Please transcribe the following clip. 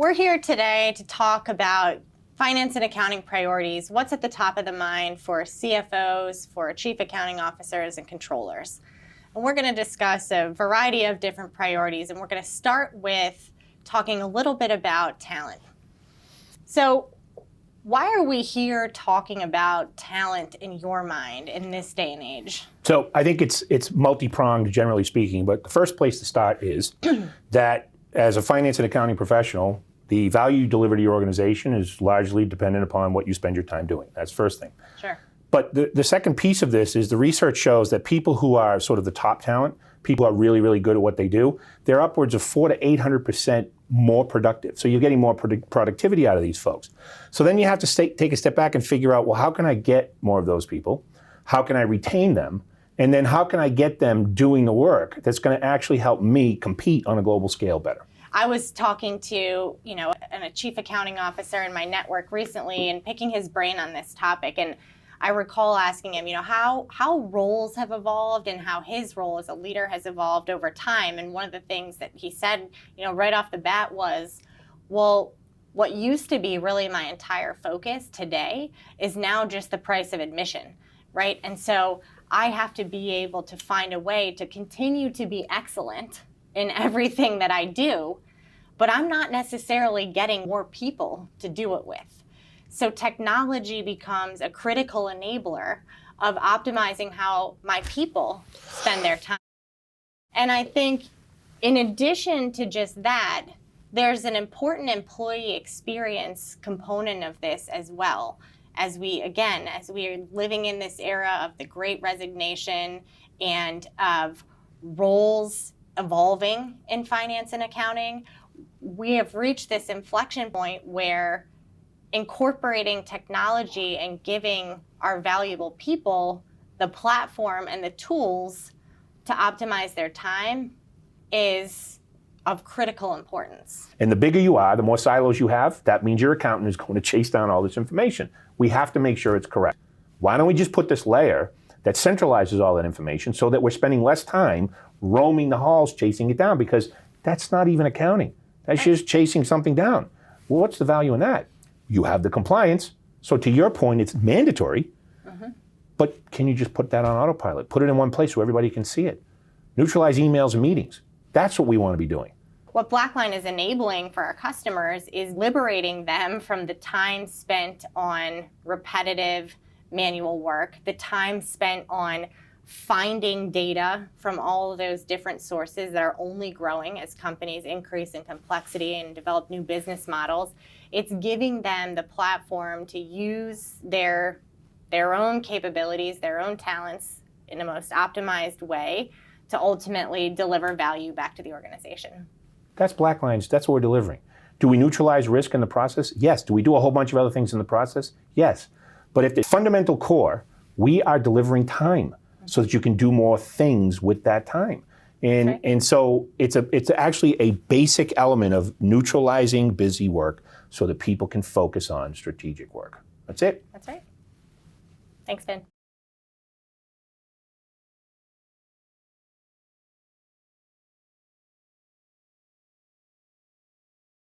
We're here today to talk about finance and accounting priorities, what's at the top of the mind for CFOs, for chief accounting officers, and controllers. And we're going to discuss a variety of different priorities, and we're going to start with talking a little bit about talent. So why are we here talking about talent in your mind in this day and age? So I think it's multi-pronged, generally speaking, but the first place to start is that as a finance and accounting professional, the value you deliver to your organization is largely dependent upon what you spend your time doing. That's the first thing. Sure. But the second piece of this is the research shows that people who are sort of the top talent, people who are really, really good at what they do, they're upwards of 400 to 800% more productive. So you're getting more productivity out of these folks. So then you have to take a step back and figure out, well, how can I get more of those people? How can I retain them? And then how can I get them doing the work that's going to actually help me compete on a global scale better? I was talking to, a chief accounting officer in my network recently and picking his brain on this topic. And I recall asking him, how roles have evolved and how his role as a leader has evolved over time. And one of the things that he said, right off the bat was, well, what used to be really my entire focus today is now just the price of admission, right? And so I have to be able to find a way to continue to be excellent in everything that I do, but I'm not necessarily getting more people to do it with. So technology becomes a critical enabler of optimizing how my people spend their time. And I think in addition to just that, there's an important employee experience component of this as well. As we are living in this era of the Great Resignation and of roles evolving in finance and accounting, we have reached this inflection point where incorporating technology and giving our valuable people the platform and the tools to optimize their time is of critical importance. And the bigger you are, the more silos you have, that means your accountant is going to chase down all this information. We have to make sure it's correct. Why don't we just put this layer that centralizes all that information so that we're spending less time roaming the halls chasing it down, because that's not even accounting. That's just chasing something down. Well, what's the value in that? You have the compliance. So to your point, it's mandatory. But can you just put that on autopilot? Put it in one place so everybody can see it. Neutralize emails and meetings. That's what we want to be doing. What Blackline is enabling for our customers is liberating them from the time spent on repetitive manual work, the time spent on finding data from all of those different sources that are only growing as companies increase in complexity and develop new business models. It's giving them the platform to use their own capabilities, their own talents in the most optimized way to ultimately deliver value back to the organization. That's Blackline's, that's what we're delivering. Do we neutralize risk in the process? Yes. Do we do a whole bunch of other things in the process? Yes. But if the fundamental core, we are delivering time so that you can do more things with that time. And so it's actually a basic element of neutralizing busy work so that people can focus on strategic work. That's it. That's right. Thanks, Ben.